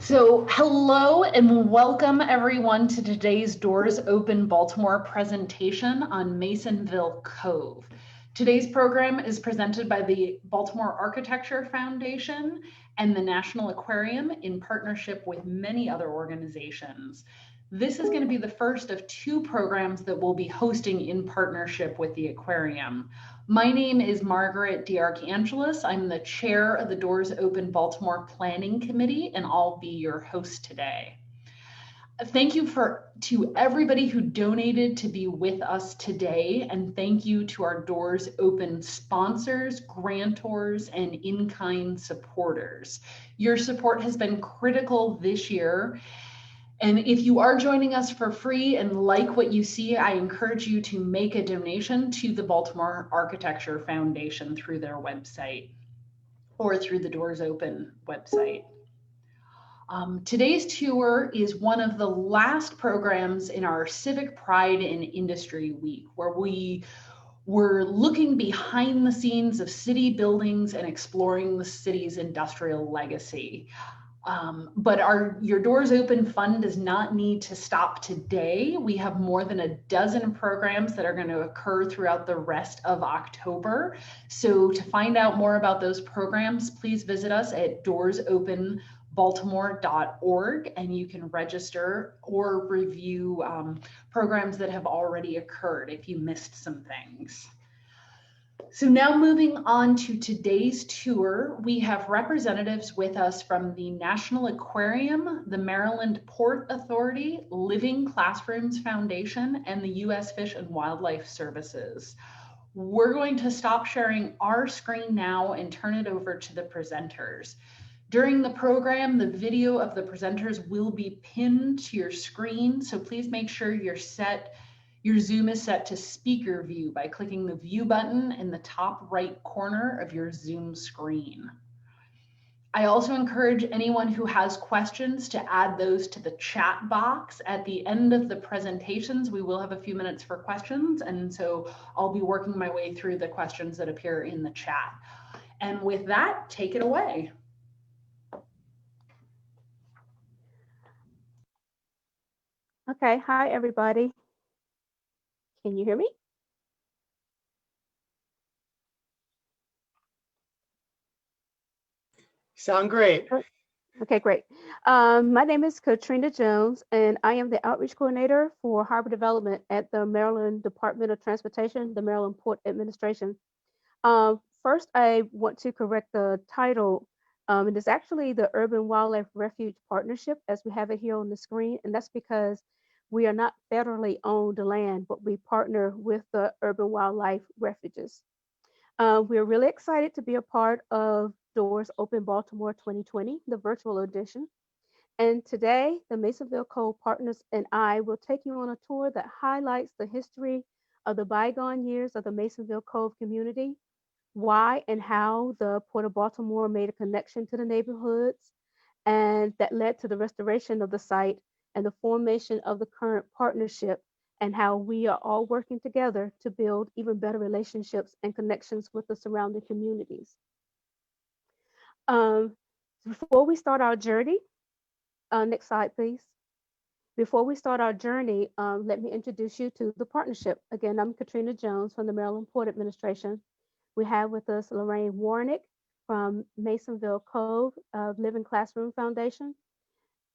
So hello and welcome everyone to today's Doors Open Baltimore presentation on Masonville Cove. Today's program is presented by the Baltimore Architecture Foundation and the National Aquarium in partnership with many other organizations. This is going to be the first of two programs that we'll be hosting in partnership with the aquarium. My name is Margaret DeArchangelis. I'm the chair of the Doors Open Baltimore Planning Committee, and I'll be your host today. Thank you to everybody who donated to be with us today, and thank you to our Doors Open sponsors, grantors, and in-kind supporters. Your support has been critical this year. And if you are joining us for free and like what you see, I encourage you to make a donation to the Baltimore Architecture Foundation through their website or through the Doors Open website. Today's tour is one of the last programs in our Civic Pride in Industry Week, where we're looking behind the scenes of city buildings and exploring the city's industrial legacy. But Your Doors Open Fund does not need to stop today. We have more than a dozen programs that are going to occur throughout the rest of October. So to find out more about those programs, please visit us at doorsopenbaltimore.org, and you can register or review programs that have already occurred if you missed some things. So now moving on to today's tour, we have representatives with us from the National Aquarium, the Maryland Port Authority, Living Classrooms Foundation, and the U.S. Fish and Wildlife Services. We're going to stop sharing our screen now and turn it over to the presenters. During the program, the video of the presenters will be pinned to your screen, so please make sure your Zoom is set to speaker view by clicking the view button in the top right corner of your Zoom screen. I also encourage anyone who has questions to add those to the chat box. At the end of the presentations, we will have a few minutes for questions, and so I'll be working my way through the questions that appear in the chat. And with that, take it away. Okay, hi everybody. Can you hear me? Sound great. Okay, great. My name is Katrina Jones, and I am the Outreach Coordinator for Harbor Development at the Maryland Department of Transportation, the Maryland Port Administration. First, I want to correct the title. It is actually the Urban Wildlife Refuge Partnership, as we have it here on the screen, and that's because we are not federally owned land, but we partner with the Urban Wildlife Refuges. We're really excited to be a part of Doors Open Baltimore 2020, the virtual edition. And today, the Masonville Cove partners and I will take you on a tour that highlights the history of the bygone years of the Masonville Cove community, why and how the Port of Baltimore made a connection to the neighborhoods, and that led to the restoration of the site and the formation of the current partnership, and how we are all working together to build even better relationships and connections with the surrounding communities. Before we start our journey, next slide, please. Before we start our journey, let me introduce you to the partnership. Again, I'm Katrina Jones from the Maryland Port Administration. We have with us Lorraine Warnick from Masonville Cove Living Classroom Foundation,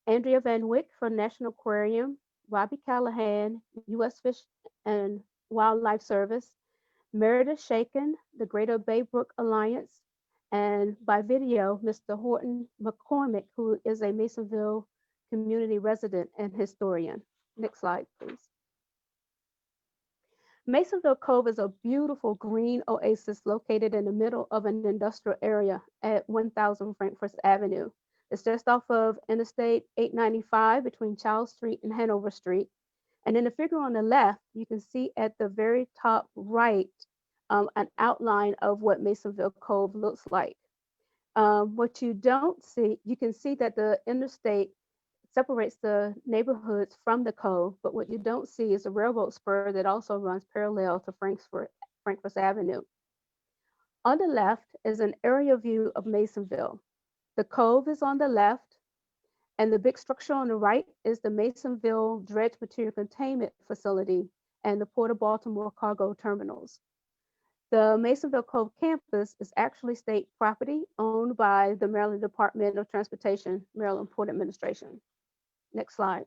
Andrea Van Wyck from National Aquarium, Robbie Callahan, U.S. Fish and Wildlife Service, Meredith Shaken, the Greater Baybrook Alliance, and by video, Mr. Horton McCormick, who is a Masonville community resident and historian. Next slide, please. Masonville Cove is a beautiful green oasis located in the middle of an industrial area at 1000 Frankfurt Avenue. It's just off of Interstate 895 between Charles Street and Hanover Street. And in the figure on the left, you can see at the very top right an outline of what Masonville Cove looks like. What you don't see, you can see that the interstate separates the neighborhoods from the cove, but what you don't see is a railroad spur that also runs parallel to Frankfurt Avenue. On the left is an aerial view of Masonville. The cove is on the left, And the big structure on the right is the Masonville Dredge Material Containment Facility and the Port of Baltimore cargo terminals. The Masonville Cove campus is actually state property owned by the Maryland Department of Transportation, Maryland Port Administration. Next slide.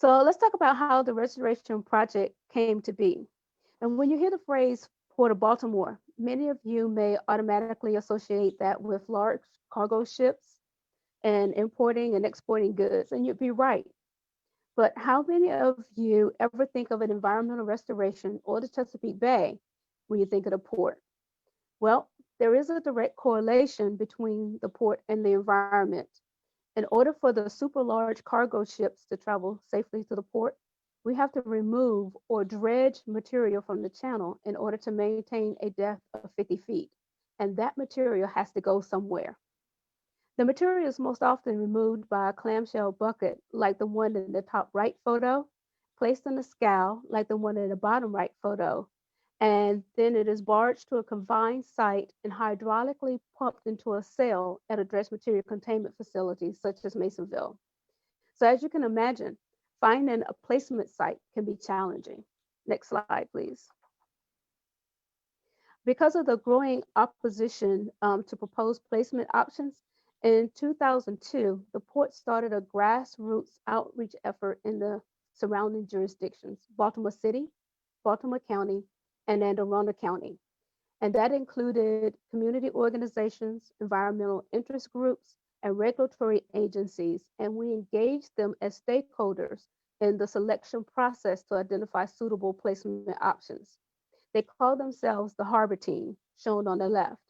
So let's talk about how the restoration project came to be. And when you hear the phrase Port of Baltimore, many of you may automatically associate that with large cargo ships and importing and exporting goods, and you'd be right. But how many of you ever think of an environmental restoration or the Chesapeake Bay when you think of the port? Well, there is a direct correlation between the port and the environment. In order for the super large cargo ships to travel safely to the port, we have to remove or dredge material from the channel in order to maintain a depth of 50 feet. And that material has to go somewhere. The material is most often removed by a clamshell bucket, like the one in the top right photo, placed in a scow, like the one in the bottom right photo, and then it is barged to a confined site and hydraulically pumped into a cell at a dredge material containment facility such as Masonville. So as you can imagine, finding a placement site can be challenging. Next slide, please. Because of the growing opposition to proposed placement options, in 2002, the port started a grassroots outreach effort in the surrounding jurisdictions, Baltimore City, Baltimore County, and Anne Arundel County. And that included community organizations, environmental interest groups, and regulatory agencies. And we engaged them as stakeholders in the selection process to identify suitable placement options. They call themselves the Harbor Team, shown on the left.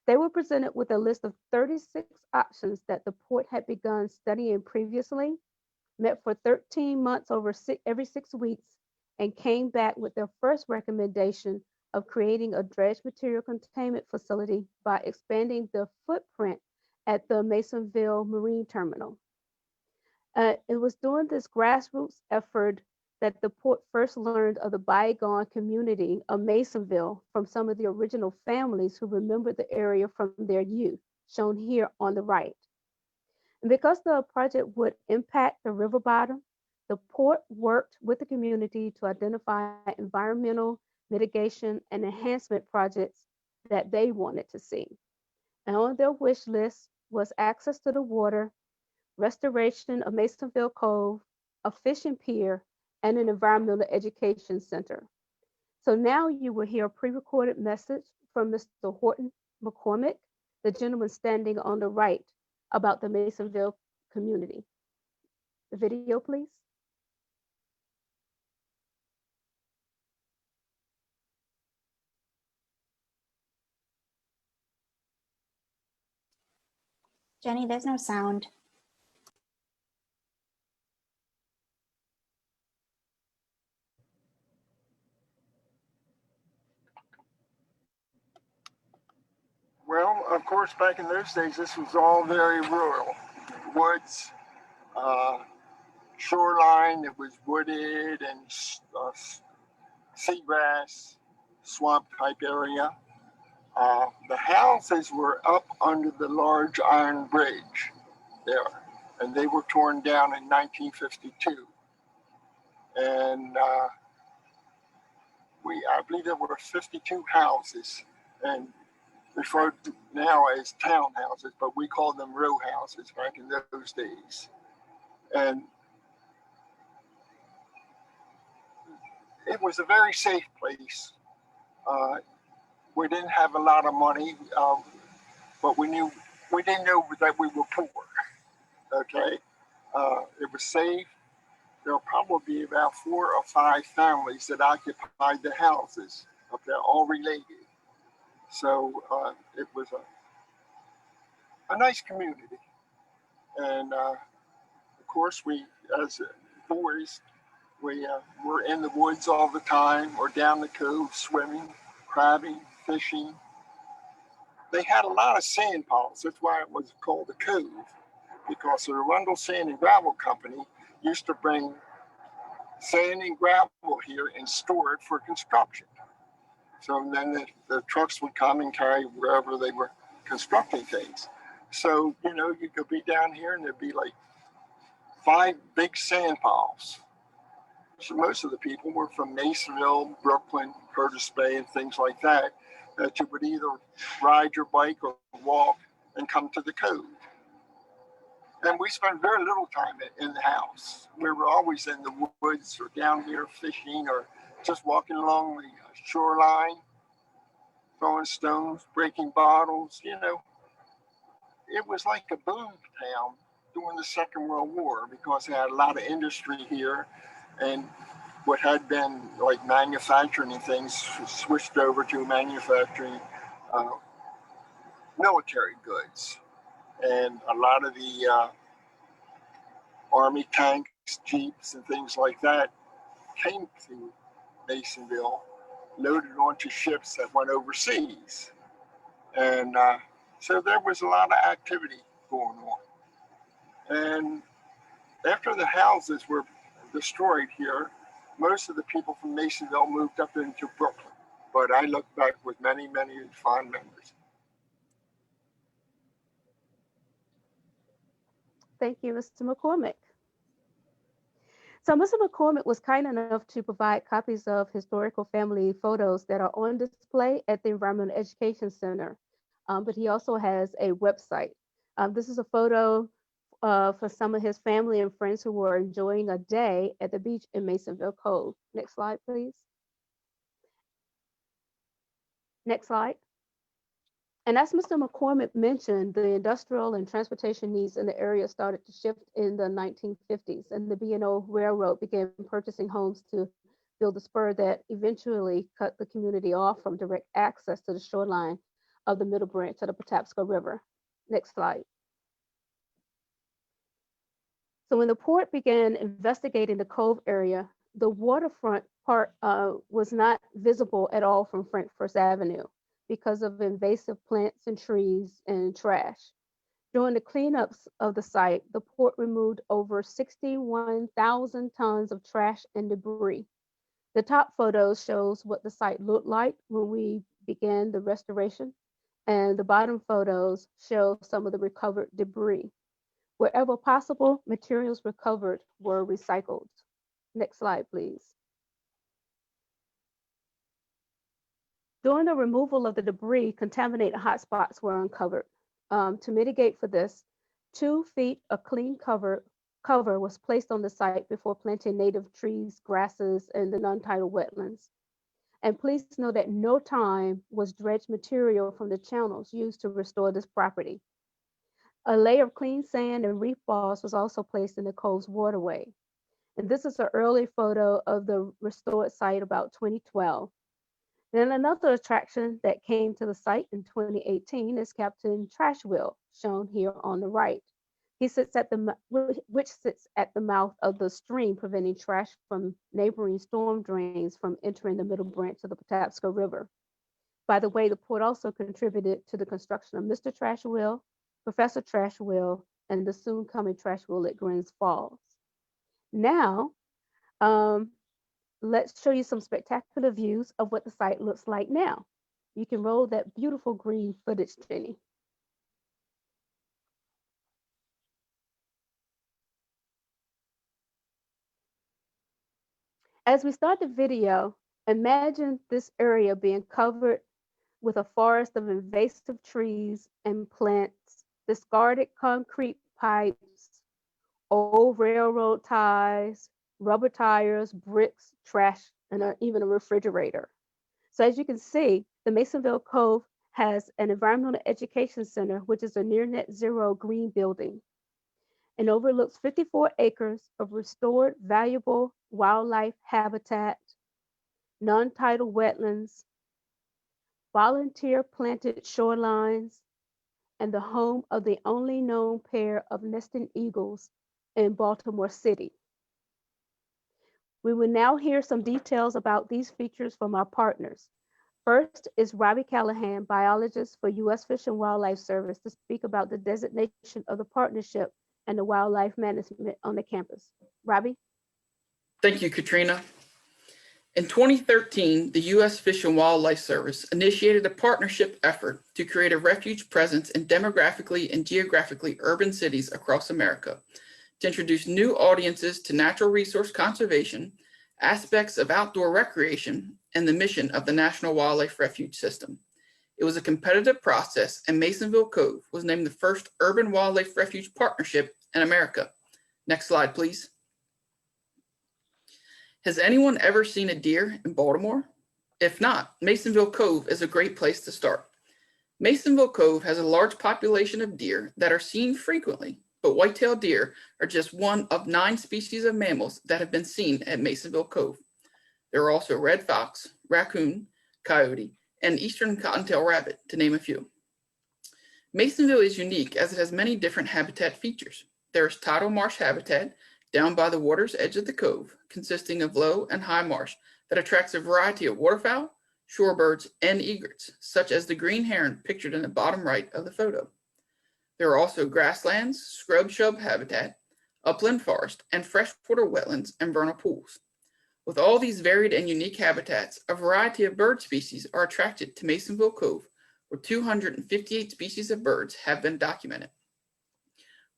They were presented with a list of 36 options that the port had begun studying previously, met for 13 months every 6 weeks, and came back with their first recommendation of creating a dredge material containment facility by expanding the footprint at the Masonville Marine Terminal. It was during this grassroots effort that the port first learned of the bygone community of Masonville from some of the original families who remembered the area from their youth, shown here on the right. And because the project would impact the river bottom, the port worked with the community to identify environmental mitigation and enhancement projects that they wanted to see. And on their wish list was access to the water, restoration of Masonville Cove, a fishing pier, and an environmental education center. So now you will hear a pre-recorded message from Mr. Horton McCormick, the gentleman standing on the right, about the Masonville community. The video, please. Jenny, there's no sound. Well, of course, back in those days, this was all very rural. Woods, shoreline, it was wooded and seagrass, swamp type area. The houses were up under the large iron bridge there, and they were torn down in 1952. And I believe there were 52 houses, and referred to now as townhouses, but we called them row houses back in those days. And it was a very safe place. We didn't have a lot of money, but we didn't know that we were poor. Okay, it was safe. There were probably about 4 or 5 families that occupied the houses up there, all related. So it was a nice community. And of course, we, as boys, we were in the woods all the time or down the cove swimming, crabbing, fishing. They had a lot of sand piles. That's why it was called the Cove, because the Arundel Sand and Gravel Company used to bring sand and gravel here and store it for construction. So then the trucks would come and carry wherever they were constructing things. So, you know, you could be down here and there'd be like 5 big sand piles. So most of the people were from Masonville, Brooklyn, Curtis Bay, and things like that, that you would either ride your bike or walk and come to the cove. And we spent very little time in the house. We were always in the woods or down here fishing or just walking along the shoreline, throwing stones, breaking bottles, you know. It was like a boom town during the Second World War because they had a lot of industry here, and what had been like manufacturing and things switched over to manufacturing military goods. And a lot of the Army tanks, Jeeps, and things like that came to Masonville, loaded onto ships that went overseas. And so there was a lot of activity going on. And after the houses were destroyed here, most of the people from Masonville moved up into Brooklyn. But I look back with many, many fond memories. Thank you, Mr. McCormick. So Mr. McCormick was kind enough to provide copies of historical family photos that are on display at the Environmental Education Center, but he also has a website. This is a photo for some of his family and friends who were enjoying a day at the beach in Masonville Cove. Next slide, please. Next slide. And as Mr. McCormick mentioned, the industrial and transportation needs in the area started to shift in the 1950s, and the B&O Railroad began purchasing homes to build the spur that eventually cut the community off from direct access to the shoreline of the middle branch of the Patapsco River. Next slide. So when the port began investigating the cove area, the waterfront part was not visible at all from First Avenue because of invasive plants and trees and trash. During the cleanups of the site, the port removed over 61,000 tons of trash and debris. The top photo shows what the site looked like when we began the restoration, and the bottom photos show some of the recovered debris. Wherever possible, materials recovered were recycled. Next slide, please. During the removal of the debris, contaminated hotspots were uncovered. To mitigate for this, 2 feet of clean cover was placed on the site before planting native trees, grasses, and the non-tidal wetlands. And please know that no time was dredged material from the channels used to restore this property. A layer of clean sand and reef balls was also placed in the cove's waterway. And this is an early photo of the restored site about 2012. Then another attraction that came to the site in 2018 is Captain Trash Wheel, shown here on the right. He sits at which sits at the mouth of the stream, preventing trash from neighboring storm drains from entering the middle branch of the Patapsco River. By the way, the port also contributed to the construction of Mr. Trash Wheel, Professor Trash Wheel, and the soon coming Trash Wheel at Glens Falls. Now, let's show you some spectacular views of what the site looks like now. You can roll that beautiful green footage, Jenny. As we start the video, imagine this area being covered with a forest of invasive trees and plants, discarded concrete pipes, old railroad ties, rubber tires, bricks, trash, and even a refrigerator. So as you can see, the Masonville Cove has an environmental education center, which is a near net zero green building, and overlooks 54 acres of restored valuable wildlife habitat, non-tidal wetlands, volunteer planted shorelines, and the home of the only known pair of nesting eagles in Baltimore City. We will now hear some details about these features from our partners. First is Robbie Callahan, biologist for U.S. Fish and Wildlife Service, to speak about the designation of the partnership and the wildlife management on the campus. Robbie? Thank you, Katrina. In 2013, the U.S. Fish and Wildlife Service initiated a partnership effort to create a refuge presence in demographically and geographically urban cities across America to introduce new audiences to natural resource conservation, aspects of outdoor recreation, and the mission of the National Wildlife Refuge System. It was a competitive process, and Masonville Cove was named the first Urban Wildlife Refuge Partnership in America. Next slide, please. Has anyone ever seen a deer in Baltimore? If not, Masonville Cove is a great place to start. Masonville Cove has a large population of deer that are seen frequently, but white-tailed deer are just one of 9 species of mammals that have been seen at Masonville Cove. There are also red fox, raccoon, coyote, and eastern cottontail rabbit, to name a few. Masonville is unique as it has many different habitat features. There is tidal marsh habitat down by the water's edge of the cove, consisting of low and high marsh that attracts a variety of waterfowl, shorebirds, and egrets, such as the green heron pictured in the bottom right of the photo. There are also grasslands, scrub shrub habitat, upland forest, and freshwater wetlands and vernal pools. With all these varied and unique habitats, a variety of bird species are attracted to Masonville Cove, where 258 species of birds have been documented.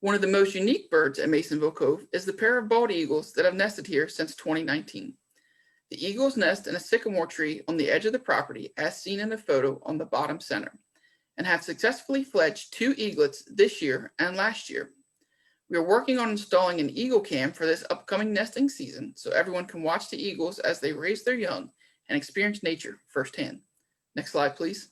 One of the most unique birds at Masonville Cove is the pair of bald eagles that have nested here since 2019. The eagles nest in a sycamore tree on the edge of the property, as seen in the photo on the bottom center, and have successfully fledged 2 eaglets this year and last year. We are working on installing an eagle cam for this upcoming nesting season so everyone can watch the eagles as they raise their young and experience nature firsthand. Next slide, please.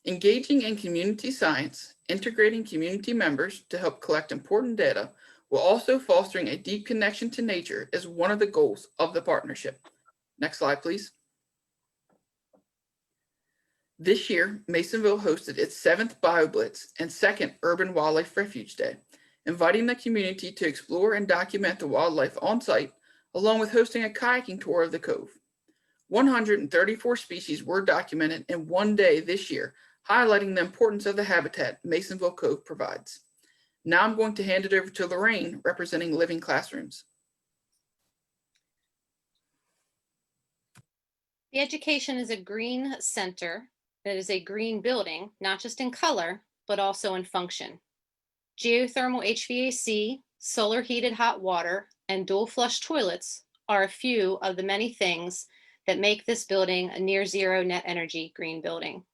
Engaging in community science, integrating community members to help collect important data, while also fostering a deep connection to nature is one of the goals of the partnership. Next slide, please. This year, Masonville hosted its 7th BIOBLITZ and 2nd Urban Wildlife Refuge Day, inviting the community to explore and document the wildlife on site, along with hosting a kayaking tour of the cove. 134 species were documented in one day this year, highlighting the importance of the habitat Masonville Cove provides. Now I'm going to hand it over to Lorraine, representing Living Classrooms. The education is a green center. It is a green building, not just in color, but also in function. Geothermal HVAC, solar heated hot water, and dual flush toilets are a few of the many things that make this building a near zero net energy green building.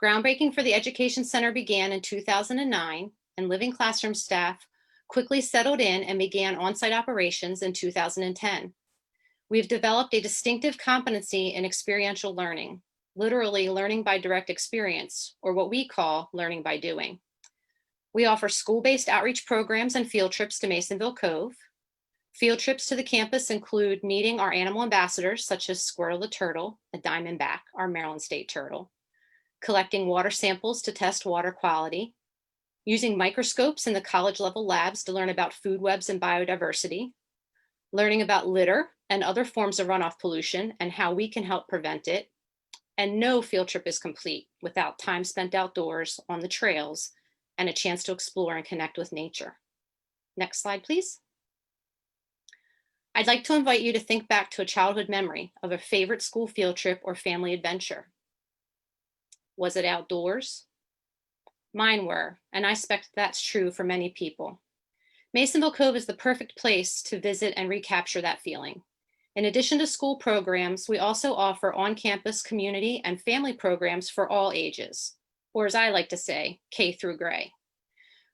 Groundbreaking for the Education Center began in 2009, and Living Classroom staff quickly settled in and began on-site operations in 2010. We've developed a distinctive competency in experiential learning, literally learning by direct experience, or what we call learning by doing. We offer school-based outreach programs and field trips to Masonville Cove. Field trips to the campus include meeting our animal ambassadors, such as Squirtle the turtle, a diamondback, our Maryland state turtle, collecting water samples to test water quality, using microscopes in the college-level labs to learn about food webs and biodiversity, learning about litter and other forms of runoff pollution and how we can help prevent it. And no field trip is complete without time spent outdoors on the trails and a chance to explore and connect with nature. Next slide, please. I'd like to invite you to think back to a childhood memory of a favorite school field trip or family adventure. Was it outdoors? Mine were, and I expect that's true for many people. Masonville Cove is the perfect place to visit and recapture that feeling. In addition to school programs, we also offer on-campus community and family programs for all ages, or as I like to say, K through Gray.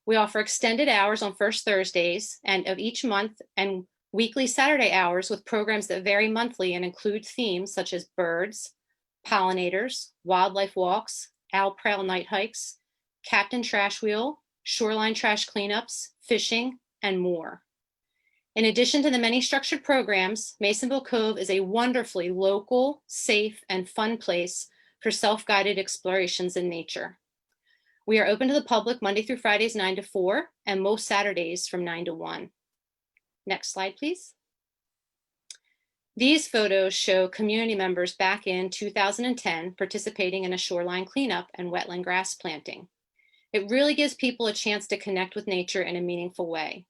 We offer extended hours on first Thursdays and of each month and weekly Saturday hours with programs that vary monthly and include themes such as birds, pollinators, wildlife walks, owl prowl night hikes, captain trash wheel, shoreline trash cleanups, fishing, and more. In addition to the many structured programs, Masonville Cove is a wonderfully local, safe, and fun place for self-guided explorations in nature. We are open to the public Monday through Fridays 9 to 4 and most Saturdays from 9 to 1. Next slide, please. These photos show community members back in 2010 participating in a shoreline cleanup and wetland grass planting. It really gives people a chance to connect with nature in a meaningful way.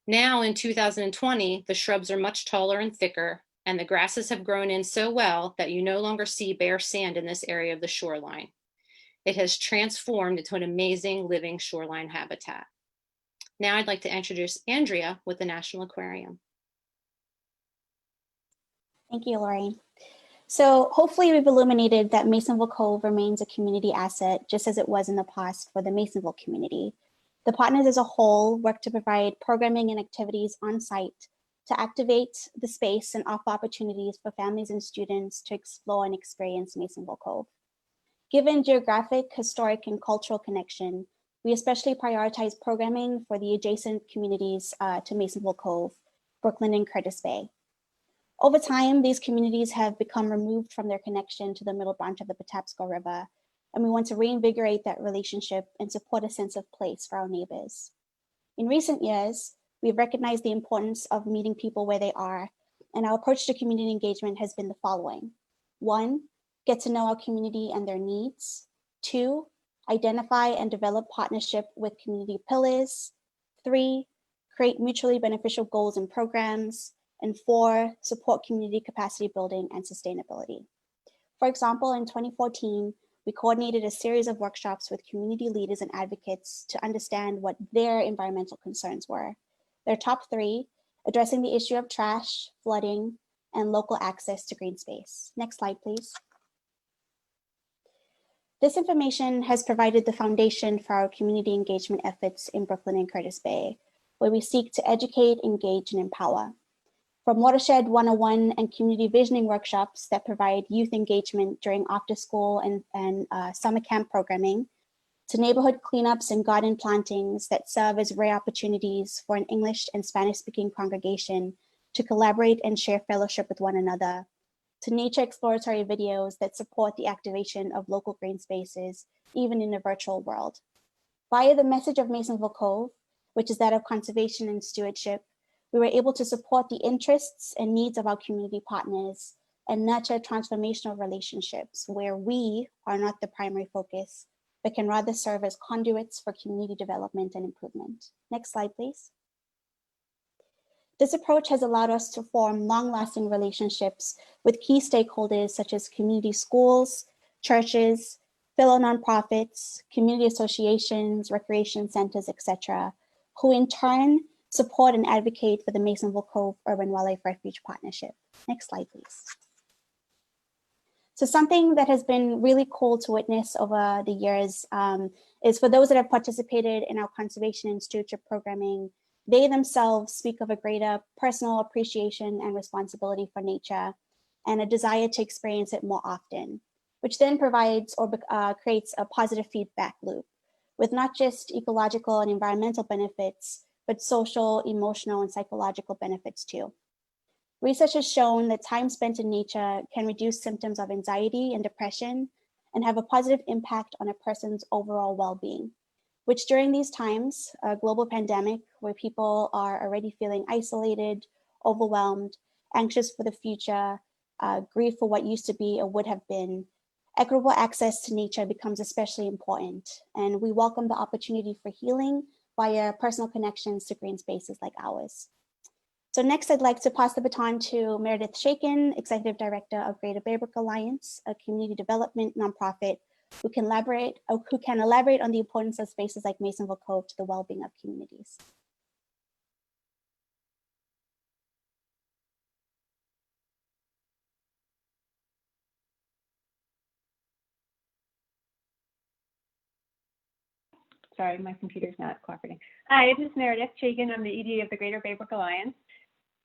Now in 2020, the shrubs are much taller and thicker, and the grasses have grown in so well that you no longer see bare sand in this area of the shoreline. It has transformed into an amazing living shoreline habitat. Now I'd like to introduce Andrea with the National Aquarium. Thank you, Lori. So hopefully we've illuminated that Masonville Cove remains a community asset, just as it was in the past for the Masonville community. The partners as a whole work to provide programming and activities on site to activate the space and offer opportunities for families and students to explore and experience Masonville Cove. Given geographic, historic, and cultural connection, we especially prioritize programming for the adjacent communities to Masonville Cove, Brooklyn, and Curtis Bay. Over time, these communities have become removed from their connection to the middle branch of the Patapsco River, and we want to reinvigorate that relationship and support a sense of place for our neighbors. In recent years, we've recognized the importance of meeting people where they are, and our approach to community engagement has been the following. 1, get to know our community and their needs. 2, identify and develop partnership with community pillars. 3, create mutually beneficial goals and programs. And 4, support community capacity building and sustainability. For example, in 2014, we coordinated a series of workshops with community leaders and advocates to understand what their environmental concerns were. Their top 3, addressing the issue of trash, flooding, and local access to green space. Next slide, please. This information has provided the foundation for our community engagement efforts in Brooklyn and Curtis Bay, where we seek to educate, engage, and empower. From Watershed 101 and community visioning workshops that provide youth engagement during after school and summer camp programming, to neighborhood cleanups and garden plantings that serve as rare opportunities for an English and Spanish speaking congregation to collaborate and share fellowship with one another, to nature exploratory videos that support the activation of local green spaces, even in a virtual world. Via the message of Masonville Cove, which is that of conservation and stewardship, we were able to support the interests and needs of our community partners and nurture transformational relationships where we are not the primary focus, but can rather serve as conduits for community development and improvement. Next slide, please. This approach has allowed us to form long-lasting relationships with key stakeholders such as community schools, churches, fellow nonprofits, community associations, recreation centers, etc., who in turn support and advocate for the Masonville Cove Urban Wildlife Refuge Partnership. Next slide, please. So something that has been really cool to witness over the years is for those that have participated in our conservation and stewardship programming, they themselves speak of a greater personal appreciation and responsibility for nature and a desire to experience it more often, which then provides or creates a positive feedback loop with not just ecological and environmental benefits, but social, emotional, and psychological benefits too. Research has shown that time spent in nature can reduce symptoms of anxiety and depression and have a positive impact on a person's overall well-being, which during these times, a global pandemic where people are already feeling isolated, overwhelmed, anxious for the future, grief for what used to be or would have been, equitable access to nature becomes especially important. And we welcome the opportunity for healing via personal connections to green spaces like ours. So next, I'd like to pass the baton to Meredith Shakin, Executive Director of Greater Baybrook Alliance, a community development nonprofit who can elaborate on the importance of spaces like Masonville Cove to the well-being of communities. Sorry, my computer's not cooperating. Hi, this is Meredith Shakin. I'm the ED of the Greater Baybrook Alliance.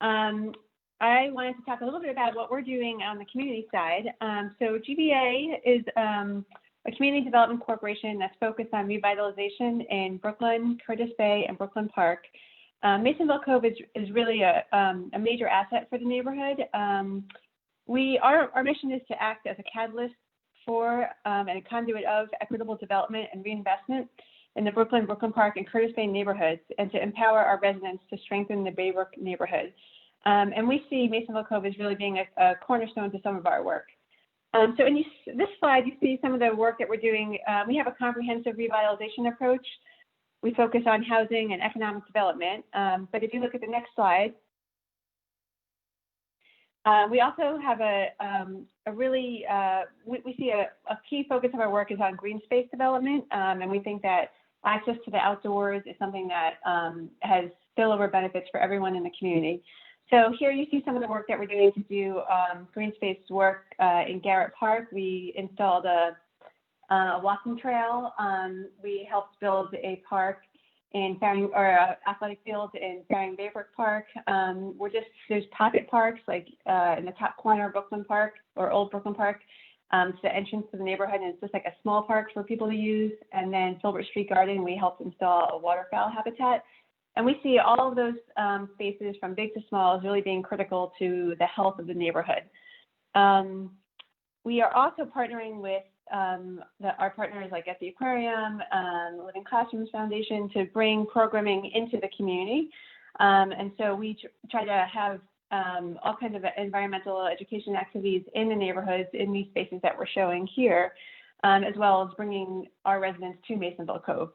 I wanted to talk a little bit about what we're doing on the community side. So GBA is a community development corporation that's focused on revitalization in Brooklyn, Curtis Bay, and Brooklyn Park. Masonville Cove is really a major asset for the neighborhood. Our mission is to act as a catalyst for and a conduit of equitable development and reinvestment in the Brooklyn Park, and Curtis Bay neighborhoods, and to empower our residents to strengthen the Baybrook neighborhood. And we see Masonville Cove as really being a cornerstone to some of our work. So in this slide, you see some of the work that we're doing. We have a comprehensive revitalization approach. We focus on housing and economic development. But if you look at the next slide, We also have a really, we see a key focus of our work is on green space development, and we think that access to the outdoors is something that has spillover benefits for everyone in the community. So here you see some of the work that we're doing to do green space work in Garrett Park. We installed a walking trail. We helped build a park in athletic fields in Baybrook Park. There's pocket parks like in the top corner of Brooklyn Park or Old Brooklyn Park. It's the entrance to the neighborhood, and it's just like a small park for people to use. And then Filbert Street Garden, we helped install a waterfowl habitat. And we see all of those spaces from big to small as really being critical to the health of the neighborhood. We are also partnering with our partners like at the Aquarium, Living Classrooms Foundation to bring programming into the community. And so we try to have all kinds of environmental education activities in the neighborhoods in these spaces that we're showing here, as well as bringing our residents to Masonville Cove.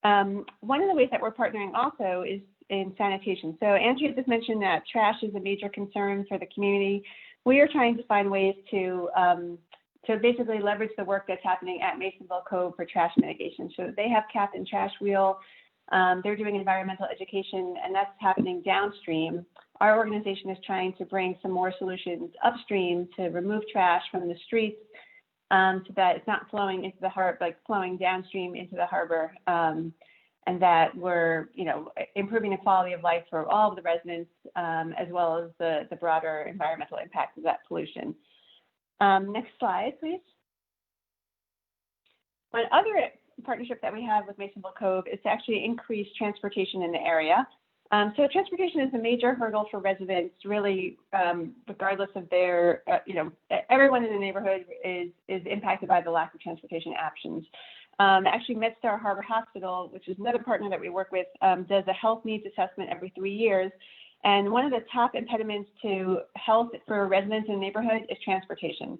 One of the ways that we're partnering also is in sanitation. So Andrea just mentioned that trash is a major concern for the community. We are trying to find ways to basically leverage the work that's happening at Masonville Cove for trash mitigation. So they have Captain Trash Wheel. They're doing environmental education, and that's happening downstream. Our organization is trying to bring some more solutions upstream to remove trash from the streets so that it's not flowing into the harbor, like flowing downstream into the harbor, and that we're, improving the quality of life for all of the residents, as well as the broader environmental impact of that pollution. Next slide, please. One other partnership that we have with Masonville Cove is to actually increase transportation in the area. So transportation is a major hurdle for residents, really, regardless of their, everyone in the neighborhood is impacted by the lack of transportation options. Actually, MedStar Harbor Hospital, which is another partner that we work with, does a health needs assessment every 3 years. And one of the top impediments to health for residents in the neighborhood is transportation.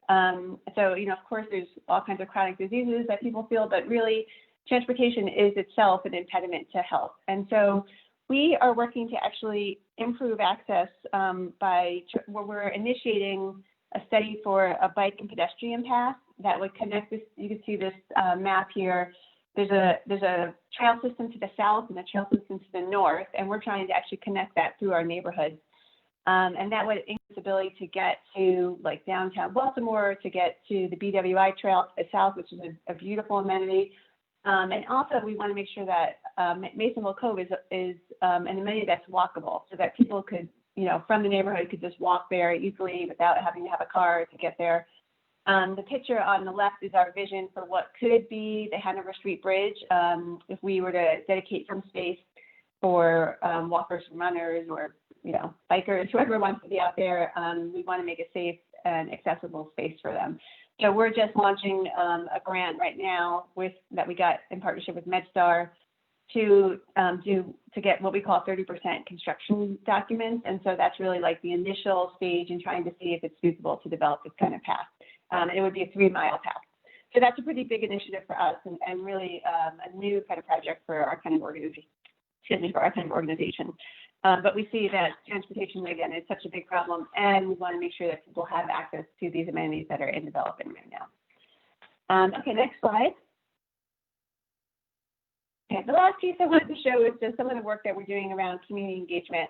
So, of course, there's all kinds of chronic diseases that people feel, but really transportation is itself an impediment to health. And so we are working to actually improve access where we're initiating a study for a bike and pedestrian path that would connect this. You can see this map here. There's a trail system to the south and a trail system to the north, and we're trying to actually connect that through our neighborhoods. And that would increase the ability to get to like downtown Baltimore, to get to the BWI trail to the south, which is a beautiful amenity. And also we want to make sure that Masonville Cove is an amenity that's walkable, so that people could, from the neighborhood could just walk there easily without having to have a car to get there. The picture on the left is our vision for what could be the Hanover Street Bridge if we were to dedicate some space for walkers and runners or bikers, whoever wants to be out there. We want to make a safe and accessible space for them. So we're just launching a grant right now that we got in partnership with MedStar to get what we call 30% construction documents. And so that's really like the initial stage in trying to see if it's feasible to develop this kind of path. It would be a 3-mile path. So that's a pretty big initiative for us and really a new kind of project for our kind of organization. But we see that transportation, again, is such a big problem, and we want to make sure that people have access to these amenities that are in development right now. Okay, next slide. Okay, the last piece I wanted to show is just some of the work that we're doing around community engagement.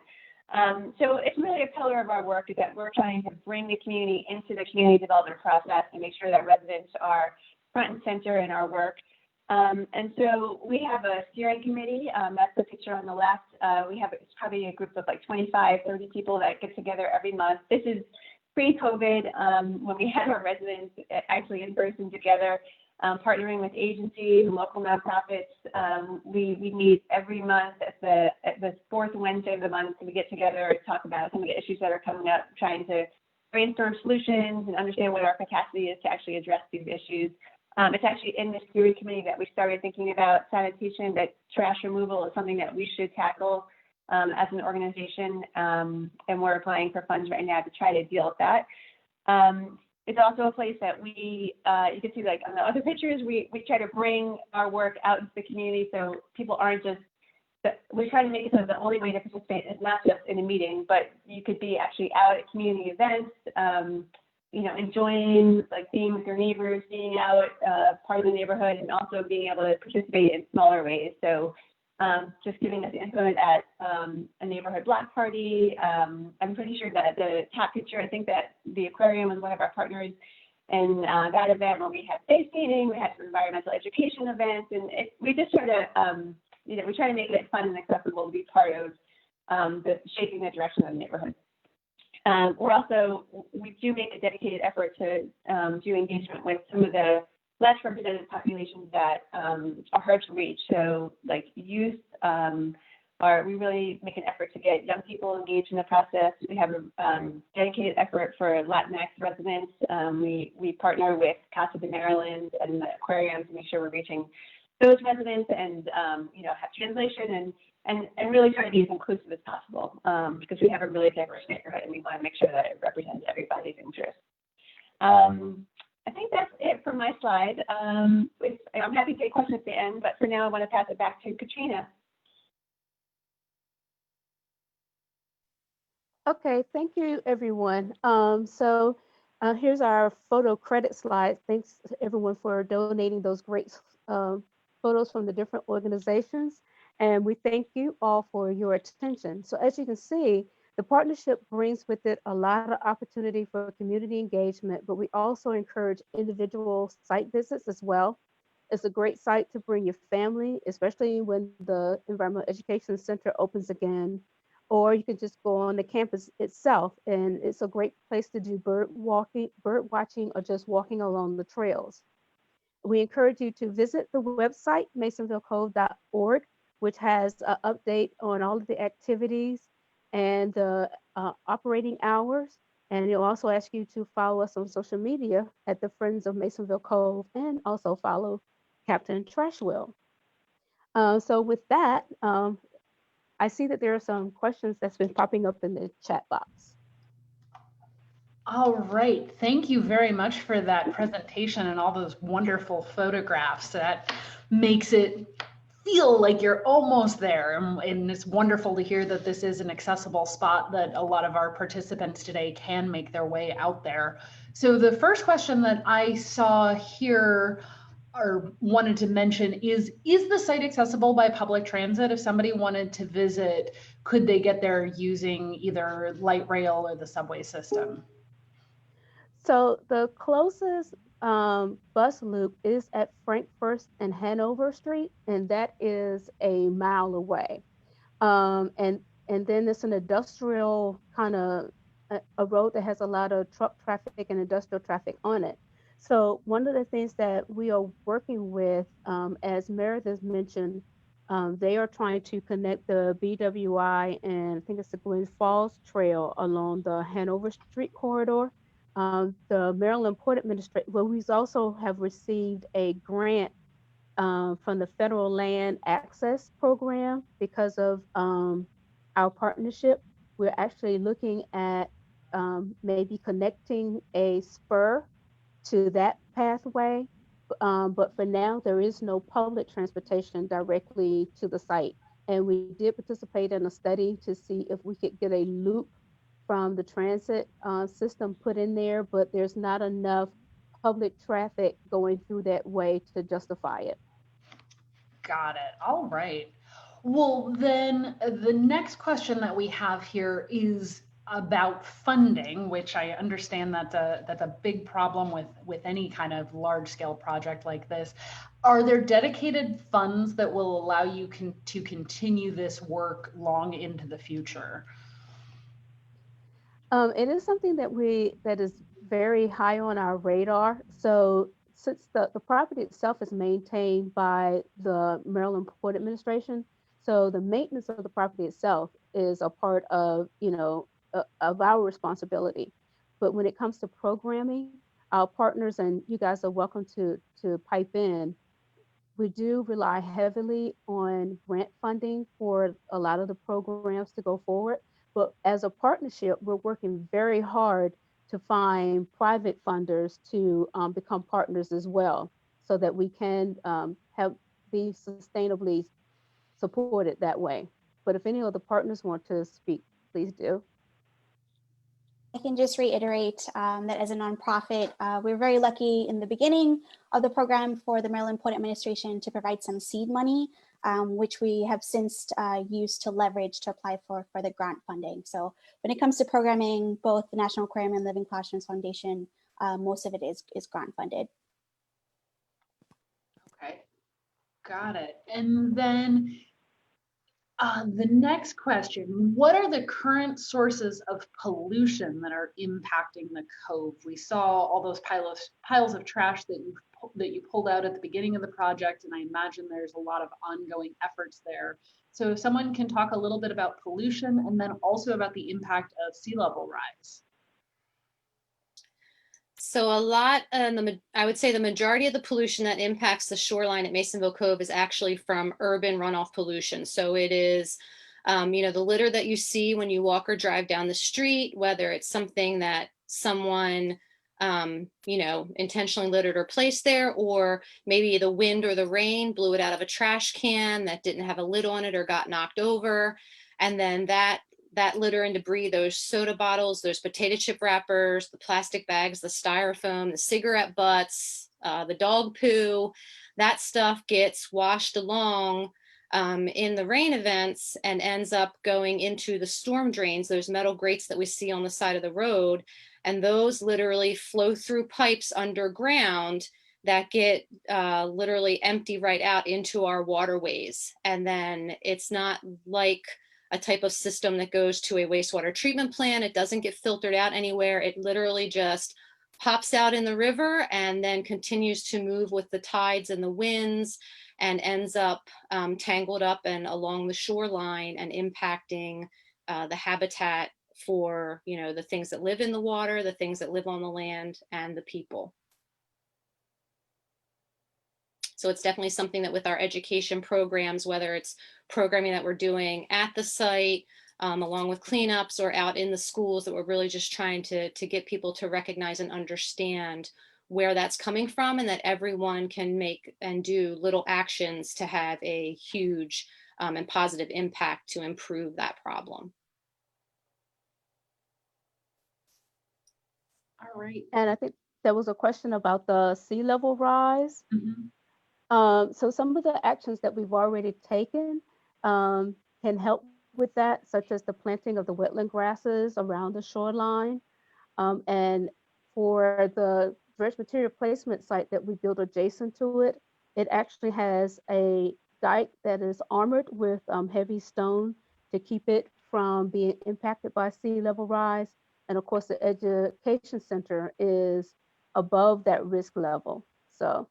So it's really a pillar of our work is that we're trying to bring the community into the community development process and make sure that residents are front and center in our work. And so we have a steering committee. That's the picture on the left. It's probably a group of like 25, 30 people that get together every month. This is pre-COVID, when we had our residents actually in person together, partnering with agencies and local nonprofits. We meet every month at the fourth Wednesday of the month. We get together and talk about some of the issues that are coming up, trying to brainstorm solutions and understand what our capacity is to actually address these issues. It's actually in this steering committee that we started thinking about sanitation, that trash removal is something that we should tackle as an organization, and we're applying for funds right now to try to deal with that. It's also a place that you can see like on the other pictures, we try to bring our work out into the community so people aren't just we're trying to make it so the only way to participate is not just in a meeting, but you could be actually out at community events, you know, enjoying, like, being with your neighbors, being out part of the neighborhood, and also being able to participate in smaller ways. So just giving us input at a neighborhood block party. I'm pretty sure that the top picture, I think that the aquarium was one of our partners, and that event where we had face painting, we had some environmental education events, and we just try to, you know, we try to make it fun and accessible to be part of the shaping the direction of the neighborhood. We do make a dedicated effort to do engagement with some of the less represented populations that are hard to reach. So, like, youth, we really make an effort to get young people engaged in the process. We have a dedicated effort for Latinx residents. We partner with Casa de Maryland and the aquarium to make sure we're reaching those residents, and you know, have translation and really try to be as inclusive as possible, because we have a really diverse neighborhood and we want to make sure that it represents everybody's interests. I think that's it for my slide. I'm happy to take questions at the end, but for now I want to pass it back to Katrina. Okay, thank you, everyone. Here's our photo credit slide. Thanks to everyone for donating those great photos from the different organizations. And we thank you all for your attention. So as you can see, the partnership brings with it a lot of opportunity for community engagement, but we also encourage individual site visits as well. It's a great site to bring your family, especially when the Environmental Education Center opens again, or you can just go on the campus itself, and it's a great place to do bird watching, or just walking along the trails. We encourage you to visit the website, masonvillecove.org, which has an update on all of the activities and the operating hours. And it'll also ask you to follow us on social media at the Friends of Masonville Cove, and also follow Captain Trashwell. So with that, I see that there are some questions that's been popping up in the chat box. All right, thank you very much for that presentation and all those wonderful photographs. That makes it feel like you're almost there, and it's wonderful to hear that this is an accessible spot that a lot of our participants today can make their way out there. So the first question that I saw here or wanted to mention is the site accessible by public transit? If somebody wanted to visit, could they get there using either light rail or the subway system? So the closest bus loop is at Frankfurt and Hanover Street, and that is a mile away. And then it's an industrial kind of a road that has a lot of truck traffic and industrial traffic on it. So one of the things that we are working with, as Meredith mentioned, they are trying to connect the BWI and I think it's the Glen Falls Trail along the Hanover Street corridor. The Maryland Port Administration, well, we also have received a grant from the Federal Land Access Program because of our partnership. We're actually looking at maybe connecting a spur to that pathway, but for now there is no public transportation directly to the site. And we did participate in a study to see if we could get a loop from the transit system put in there, but there's not enough public traffic going through that way to justify it. Got it. All right. Well, then the next question that we have here is about funding, which I understand that's a big problem with any kind of large scale project like this. Are there dedicated funds that will allow you to continue this work long into the future? It is something that is very high on our radar. So since the property itself is maintained by the Maryland Port Administration, so the maintenance of the property itself is a part of, of our responsibility. But when it comes to programming, our partners, and you guys are welcome to pipe in, we do rely heavily on grant funding for a lot of the programs to go forward. But as a partnership, we're working very hard to find private funders to become partners as well, so that we can be support it that way. But if any other partners want to speak, please do. I can just reiterate that as a nonprofit, we're very lucky in the beginning of the program for the Maryland Port Administration to provide some seed money, which we have since used to leverage to apply for the grant funding. So when it comes to programming, both the National Aquarium and Living Classrooms Foundation, most of it is grant funded. Okay, got it. And then the next question, what are the current sources of pollution that are impacting the cove? We saw all those piles of trash that you pulled out at the beginning of the project, and I imagine there's a lot of ongoing efforts there. So if someone can talk a little bit about pollution and then also about the impact of sea level rise. So a lot, I would say the majority of the pollution that impacts the shoreline at Masonville Cove is actually from urban runoff pollution. So it is, the litter that you see when you walk or drive down the street, whether it's something that someone, intentionally littered or placed there, or maybe the wind or the rain blew it out of a trash can that didn't have a lid on it or got knocked over. And then that litter and debris, those soda bottles, those potato chip wrappers, the plastic bags, the styrofoam, the cigarette butts, the dog poo, that stuff gets washed along in the rain events and ends up going into the storm drains, those metal grates that we see on the side of the road. And those literally flow through pipes underground that get literally empty right out into our waterways. And then it's not like a type of system that goes to a wastewater treatment plant. It doesn't get filtered out anywhere. It literally just pops out in the river and then continues to move with the tides and the winds and ends up tangled up and along the shoreline and impacting the habitat for, the things that live in the water, the things that live on the land, and the people. So it's definitely something that with our education programs, whether it's programming that we're doing at the site, along with cleanups or out in the schools, that we're really just trying to get people to recognize and understand where that's coming from, and that everyone can make and do little actions to have a huge and positive impact to improve that problem. All right. And I think there was a question about the sea level rise. Mm-hmm. So some of the actions that we've already taken can help with that, such as the planting of the wetland grasses around the shoreline. And for the dredge material placement site that we built adjacent to it, it actually has a dike that is armored with heavy stone to keep it from being impacted by sea level rise. And of course, the education center is above that risk level. So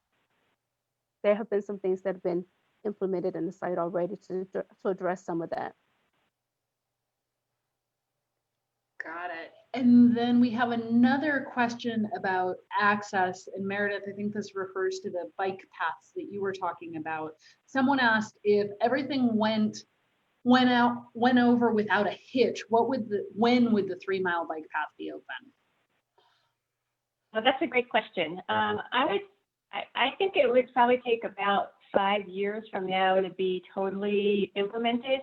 there have been some things that have been implemented in the site already to address some of that. Got it. And then we have another question about access. And Meredith, I think this refers to the bike paths that you were talking about. Someone asked if everything went over without a hitch, when would the 3 mile bike path be open? Well, that's a great question. I think it would probably take about 5 years from now to be totally implemented.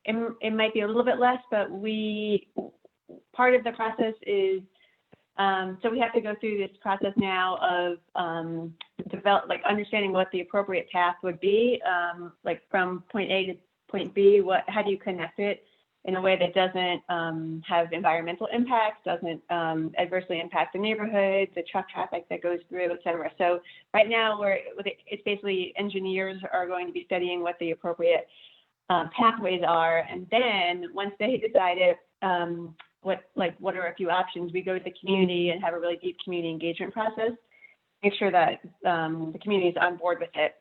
It might be a little bit less, but part of the process is, so we have to go through this process now of understanding what the appropriate path would be, like from point A to point B. How do you connect it in a way that doesn't have environmental impacts, doesn't adversely impact the neighborhood, the truck traffic that goes through, et cetera. So right now it's basically engineers are going to be studying what the appropriate pathways are. And then once they decide what are a few options, we go to the community and have a really deep community engagement process, make sure that the community is on board with it.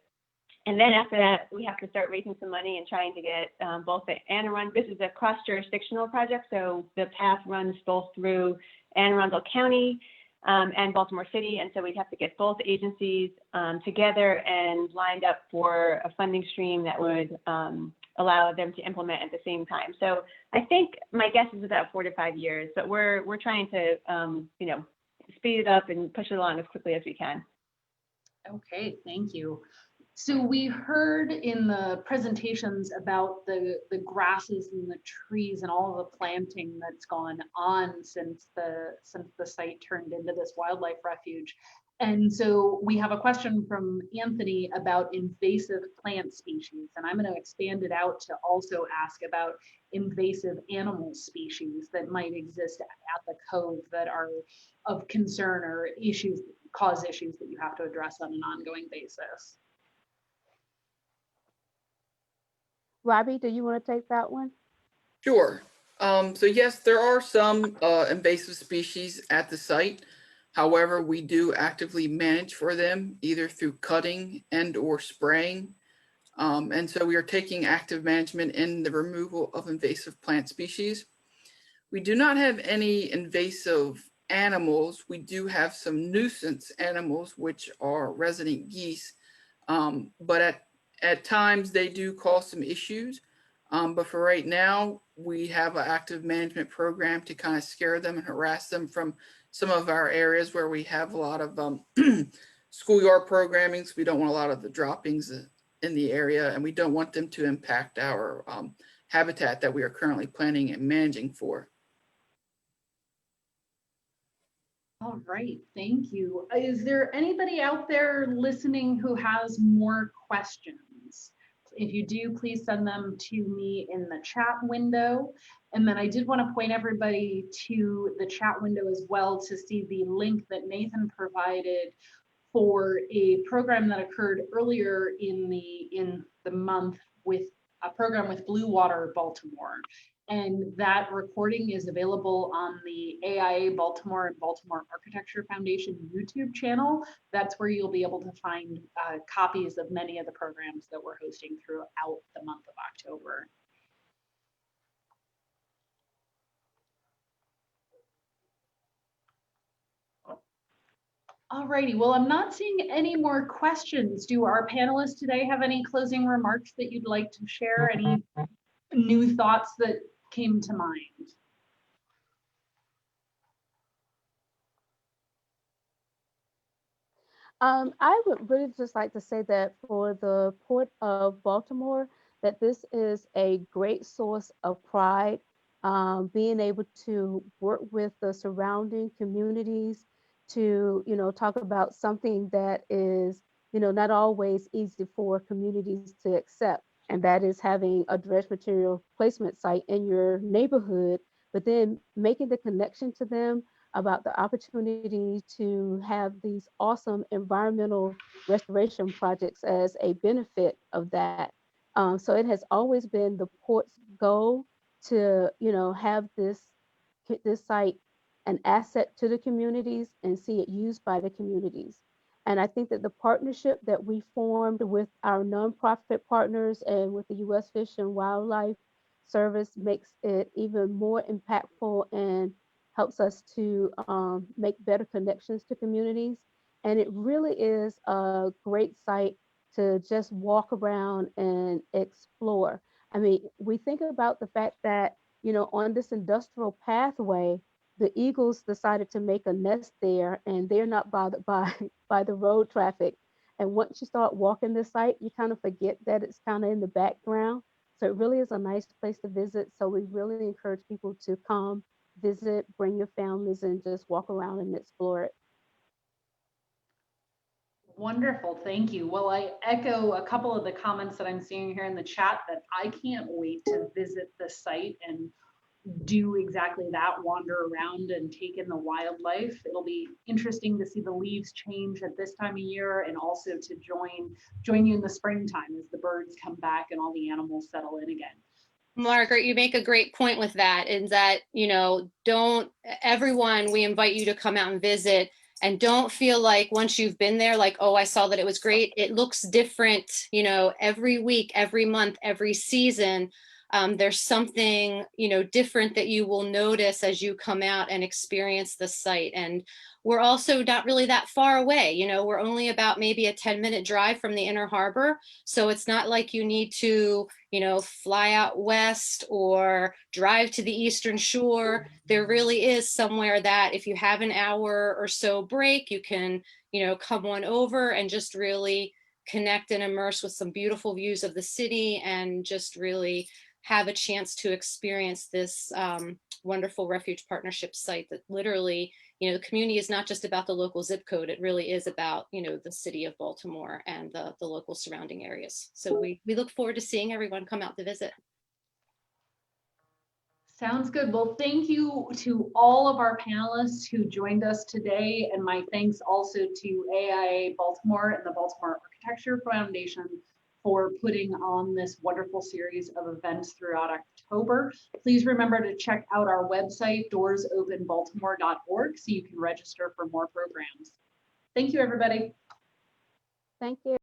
And then after that, we have to start raising some money and trying to get both the Anne Arundel. This is a cross-jurisdictional project, so the path runs both through Anne Arundel County and Baltimore City, and so we'd have to get both agencies together and lined up for a funding stream that would allow them to implement at the same time. So I think my guess is about 4 to 5 years, but we're trying to speed it up and push it along as quickly as we can. Okay, thank you. So we heard in the presentations about the grasses and the trees and all the planting that's gone on since the site turned into this wildlife refuge. And so we have a question from Anthony about invasive plant species, and I'm going to expand it out to also ask about invasive animal species that might exist at the cove that are of concern or cause issues that you have to address on an ongoing basis. Robbie, do you want to take that one? Sure. So yes, there are some invasive species at the site. However, we do actively manage for them either through cutting and or spraying. And so we are taking active management in the removal of invasive plant species. We do not have any invasive animals. We do have some nuisance animals, which are resident geese. But at times they do cause some issues. But for right now, we have an active management program to kind of scare them and harass them from some of our areas where we have a lot of schoolyard programming. So we don't want a lot of the droppings in the area, and we don't want them to impact our habitat that we are currently planning and managing for. All right, thank you. Is there anybody out there listening who has more questions? If you do, please send them to me in the chat window. And then I did want to point everybody to the chat window as well to see the link that Nathan provided for a program that occurred earlier in the month with a program with Blue Water Baltimore. And that recording is available on the AIA Baltimore and Baltimore Architecture Foundation YouTube channel. That's where you'll be able to find copies of many of the programs that we're hosting throughout the month of October. All righty, well, I'm not seeing any more questions. Do our panelists today have any closing remarks that you'd like to share? Any new thoughts that came to mind? I would really just like to say that for the Port of Baltimore, that this is a great source of pride, being able to work with the surrounding communities to, talk about something that is, not always easy for communities to accept, and that is having a dredge material placement site in your neighborhood, but then making the connection to them about the opportunity to have these awesome environmental restoration projects as a benefit of that. So it has always been the port's goal to, have this site an asset to the communities and see it used by the communities. And I think that the partnership that we formed with our nonprofit partners and with the U.S. Fish and Wildlife Service makes it even more impactful and helps us to make better connections to communities. And it really is a great site to just walk around and explore. I mean, we think about the fact that, on this industrial pathway, the eagles decided to make a nest there and they're not bothered by the road traffic. And once you start walking the site, you kind of forget that it's kind of in the background. So it really is a nice place to visit. So we really encourage people to come, visit, bring your families, and just walk around and explore it. Wonderful, thank you. Well, I echo a couple of the comments that I'm seeing here in the chat that I can't wait to visit the site and do exactly that, wander around and take in the wildlife. It'll be interesting to see the leaves change at this time of year, and also to join you in the springtime as the birds come back and all the animals settle in again. Margaret, you make a great point with that, is that, everyone, we invite you to come out and visit, and don't feel like once you've been there, like, oh, I saw that it was great. It looks different, every week, every month, every season. There's something, different that you will notice as you come out and experience the site. And we're also not really that far away. We're only about maybe a 10-minute drive from the Inner Harbor. So it's not like you need to, fly out west or drive to the Eastern Shore. There really is somewhere that if you have an hour or so break, you can, come on over and just really connect and immerse with some beautiful views of the city, and just really have a chance to experience this wonderful refuge partnership site that literally, the community is not just about the local zip code. It really is about, the city of Baltimore and the local surrounding areas. So we look forward to seeing everyone come out to visit. Sounds good. Well, thank you to all of our panelists who joined us today, and my thanks also to AIA Baltimore and the Baltimore Architecture Foundation for putting on this wonderful series of events throughout October. Please remember to check out our website, doorsopenbaltimore.org, so you can register for more programs. Thank you, everybody. Thank you.